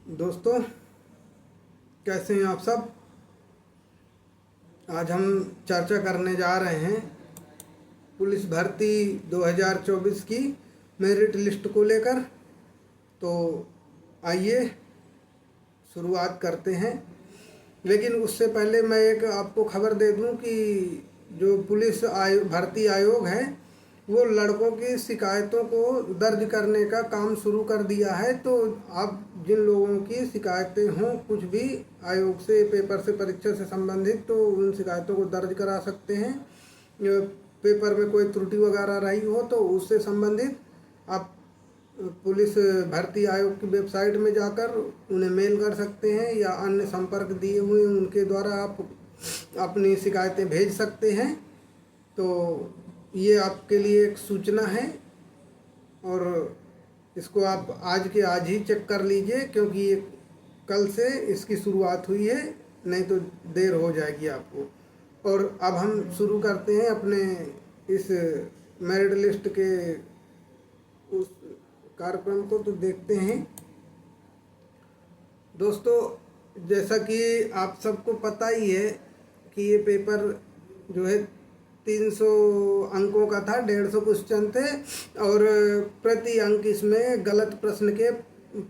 दोस्तों, कैसे हैं आप सब। आज हम चर्चा करने जा रहे हैं पुलिस भर्ती 2024 की मेरिट लिस्ट को लेकर। तो आइए शुरुआत करते हैं। लेकिन उससे पहले मैं एक आपको खबर दे दूं कि जो पुलिस भर्ती आयोग है वो लड़कों की शिकायतों को दर्ज करने का काम शुरू कर दिया है। तो आप जिन लोगों की शिकायतें हों कुछ भी आयोग से, पेपर से, परीक्षा से संबंधित, तो उन शिकायतों को दर्ज करा सकते हैं। पेपर में कोई त्रुटि वगैरह रही हो तो उससे संबंधित आप पुलिस भर्ती आयोग की वेबसाइट में जाकर उन्हें मेल कर सकते हैं या अन्य संपर्क दिए हुए उनके द्वारा आप अपनी शिकायतें भेज सकते हैं। तो ये आपके लिए एक सूचना है और इसको आप आज के आज ही चेक कर लीजिए, क्योंकि ये कल से इसकी शुरुआत हुई है, नहीं तो देर हो जाएगी आपको। और अब हम शुरू करते हैं अपने इस मेरिट लिस्ट के उस कार्यक्रम को। तो देखते हैं दोस्तों, जैसा कि आप सबको पता ही है कि ये पेपर जो है 300 अंकों का था, 150 क्वेश्चन थे और प्रति अंक इसमें गलत प्रश्न के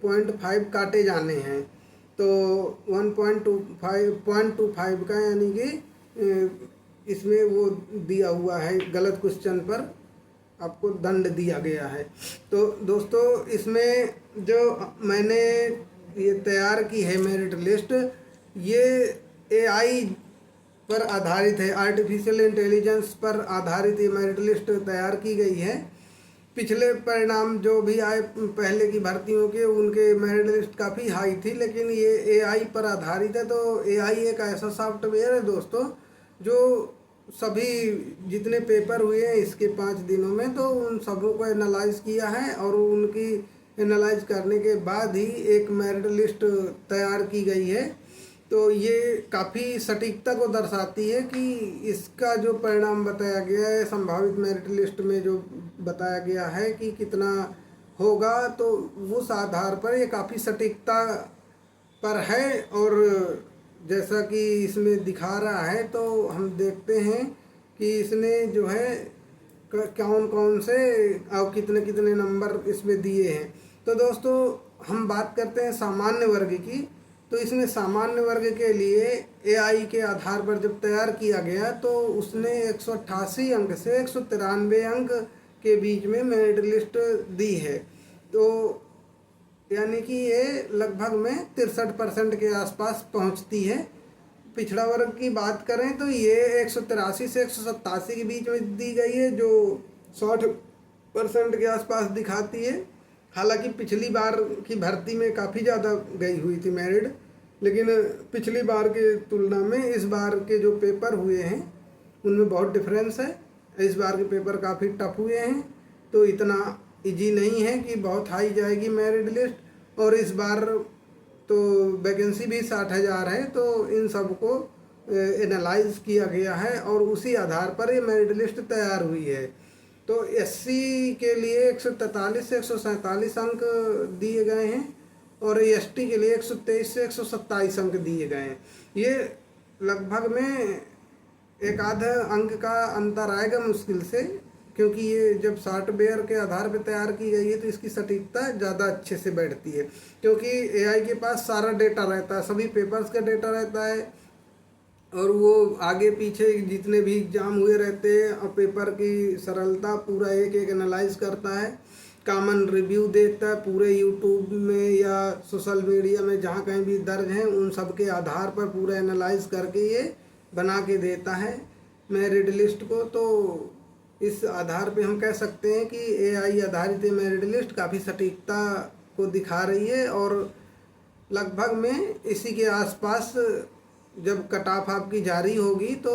0.5 काटे जाने हैं। तो 1.25 का यानी कि इसमें वो दिया हुआ है, गलत क्वेश्चन पर आपको दंड दिया गया है। तो दोस्तों, इसमें जो मैंने ये तैयार की है मेरिट लिस्ट, ये AI पर आधारित है, आर्टिफिशियल इंटेलिजेंस पर आधारित ये मेरिट लिस्ट तैयार की गई है। पिछले परिणाम जो भी आए पहले की भर्तियों के, उनके मेरिट लिस्ट काफ़ी हाई थी, लेकिन ये AI पर आधारित है। तो AI एक ऐसा सॉफ्टवेयर है दोस्तों जो सभी जितने पेपर हुए हैं इसके 5 दिनों में, तो उन सबों को एनालाइज किया है और उनकी एनालाइज करने के बाद ही एक मेरिट लिस्ट तैयार की गई है। तो ये काफ़ी सटीकता को दर्शाती है कि इसका जो परिणाम बताया गया है, संभावित मेरिट लिस्ट में जो बताया गया है कि कितना होगा, तो उस आधार पर ये काफ़ी सटीकता पर है। और जैसा कि इसमें दिखा रहा है, तो हम देखते हैं कि इसने जो है कौन कौन से और कितने कितने नंबर इसमें दिए हैं। तो दोस्तों, हम बात करते हैं सामान्य वर्ग की। तो इसमें सामान्य वर्ग के लिए AI के आधार पर जब तैयार किया गया तो उसने 188 अंक से 193 अंक के बीच में मेरिट लिस्ट दी है। तो यानी कि ये लगभग में 63% के आसपास पहुंचती है। पिछड़ा वर्ग की बात करें तो ये 183 से 187 के बीच में दी गई है, जो 60% के आसपास दिखाती है। हालांकि पिछली बार की भर्ती में काफ़ी ज़्यादा गई हुई थी मेरिट, लेकिन पिछली बार के तुलना में इस बार के जो पेपर हुए हैं उनमें बहुत डिफरेंस है। इस बार के पेपर काफ़ी टफ हुए हैं, तो इतना इजी नहीं है कि बहुत हाई जाएगी मेरिट लिस्ट। और इस बार तो वैकेंसी भी 60,000 है, तो इन सब को एनालाइज किया गया है और उसी आधार पर ये मेरिट लिस्ट तैयार हुई है। तो SC के लिए 143 से 147 अंक दिए गए हैं और ST के लिए 123 से 127 अंक दिए गए हैं। ये लगभग में एक आधा अंक का अंतर आएगा मुश्किल से, क्योंकि ये जब सॉफ्टवेयर के आधार पर तैयार की गई है तो इसकी सटीकता ज़्यादा अच्छे से बैठती है, क्योंकि AI के पास सारा डेटा रहता है, सभी पेपर्स का डेटा रहता है और वो आगे पीछे जितने भी एग्जाम हुए रहते हैं और पेपर की सरलता पूरा एक एक एनालाइज करता है, कॉमन रिव्यू देता है पूरे यूट्यूब में या सोशल मीडिया में जहाँ कहीं भी दर्ज हैं, उन सब के आधार पर पूरा एनालाइज करके ये बना के देता है मेरिट लिस्ट को। तो इस आधार पे हम कह सकते हैं कि AI आधारित मेरिट लिस्ट काफ़ी सटीकता को दिखा रही है और लगभग में इसी के आसपास जब कट ऑफ आपकी जारी होगी तो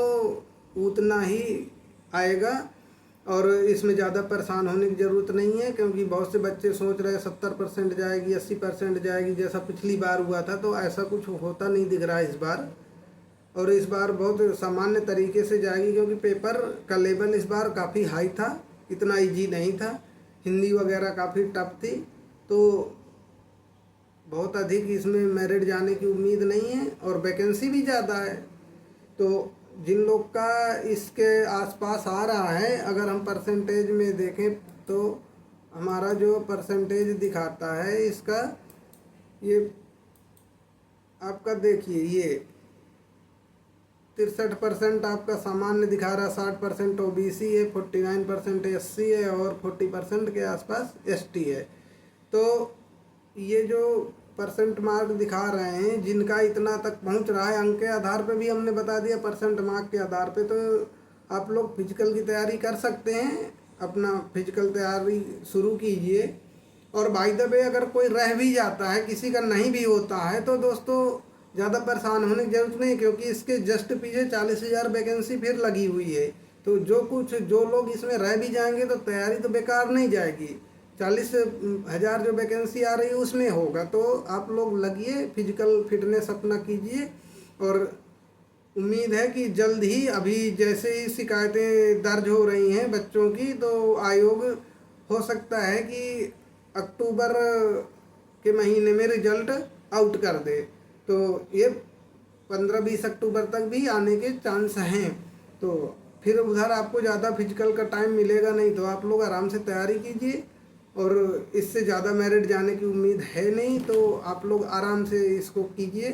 उतना ही आएगा और इसमें ज़्यादा परेशान होने की ज़रूरत नहीं है, क्योंकि बहुत से बच्चे सोच रहे हैं 70% जाएगी, 80% जाएगी, जैसा पिछली बार हुआ था। तो ऐसा कुछ होता नहीं दिख रहा है इस बार, और इस बार बहुत सामान्य तरीके से जाएगी, क्योंकि पेपर का लेवल इस बार काफ़ी हाई था, इतना इजी नहीं था, हिंदी वगैरह काफ़ी टफ थी। तो बहुत अधिक इसमें मेरिट जाने की उम्मीद नहीं है और वैकेंसी भी ज़्यादा है। तो जिन लोग का इसके आसपास आ रहा है, अगर हम परसेंटेज में देखें तो हमारा जो परसेंटेज दिखाता है इसका, ये आपका देखिए, ये 63% आपका सामान्य दिखा रहा, 60% OBC है, 49% SC है और 40% के आसपास ST है। तो ये जो परसेंट मार्क दिखा रहे हैं जिनका इतना तक पहुंच रहा है, अंक के आधार पे भी हमने बता दिया, परसेंट मार्क के आधार पे, तो आप लोग फिजिकल की तैयारी कर सकते हैं, अपना फिजिकल तैयारी शुरू कीजिए। और बाय द वे अगर कोई रह भी जाता है, किसी का नहीं भी होता है, तो दोस्तों ज़्यादा परेशान होने की जरूरत नहीं, क्योंकि इसके जस्ट पीछे 40,000 वैकेंसी फिर लगी हुई है। तो जो लोग इसमें रह भी जाएंगे तो तैयारी तो बेकार नहीं जाएगी। 40,000 जो वैकेंसी आ रही है उसमें होगा। तो आप लोग लगिए, फिजिकल फिटनेस अपना कीजिए और उम्मीद है कि जल्द ही, अभी जैसे ही शिकायतें दर्ज हो रही हैं बच्चों की, तो आयोग हो सकता है कि अक्टूबर के महीने में रिजल्ट आउट कर दे। तो ये 15-20 अक्टूबर तक भी आने के चांस हैं। तो फिर उधर आपको ज़्यादा फिजिकल का टाइम मिलेगा नहीं, तो आप लोग आराम से तैयारी कीजिए और इससे ज़्यादा मेरिट जाने की उम्मीद है नहीं, तो आप लोग आराम से इसको कीजिए,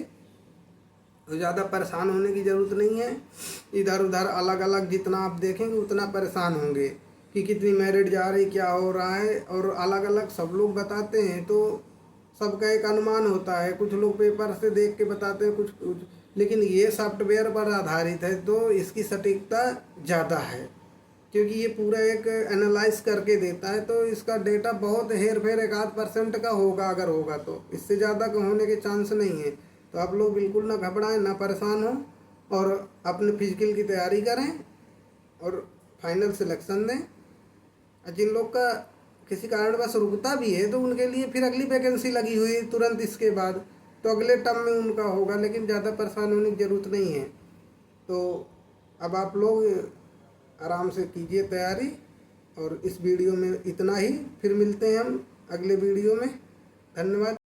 तो ज़्यादा परेशान होने की ज़रूरत नहीं है। इधर उधर अलग अलग जितना आप देखेंगे उतना परेशान होंगे कि कितनी मेरिट जा रही, क्या हो रहा है, और अलग अलग सब लोग बताते हैं तो सबका एक अनुमान होता है। कुछ लोग पेपर से देख के बताते हैं, कुछ, लेकिन ये सॉफ्टवेयर पर आधारित है तो इसकी सटीकता ज़्यादा है, क्योंकि ये पूरा एक एनालाइज करके देता है। तो इसका डेटा बहुत हेर फेर 1-8% का होगा, अगर होगा तो, इससे ज़्यादा का होने के चांस नहीं है। तो आप लोग बिल्कुल ना घबराएं, ना परेशान हो और अपने फिजिकल की तैयारी करें और फाइनल सिलेक्शन दें। जिन लोग का किसी कारणवश रुकता भी है तो उनके लिए फिर अगली वैकेंसी लगी हुई है तुरंत इसके बाद, तो अगले टर्म में उनका होगा, लेकिन ज़्यादा परेशान होने की ज़रूरत नहीं है। तो अब आप लोग आराम से कीजिए तैयारी, और इस वीडियो में इतना ही। फिर मिलते हैं हम अगले वीडियो में। धन्यवाद।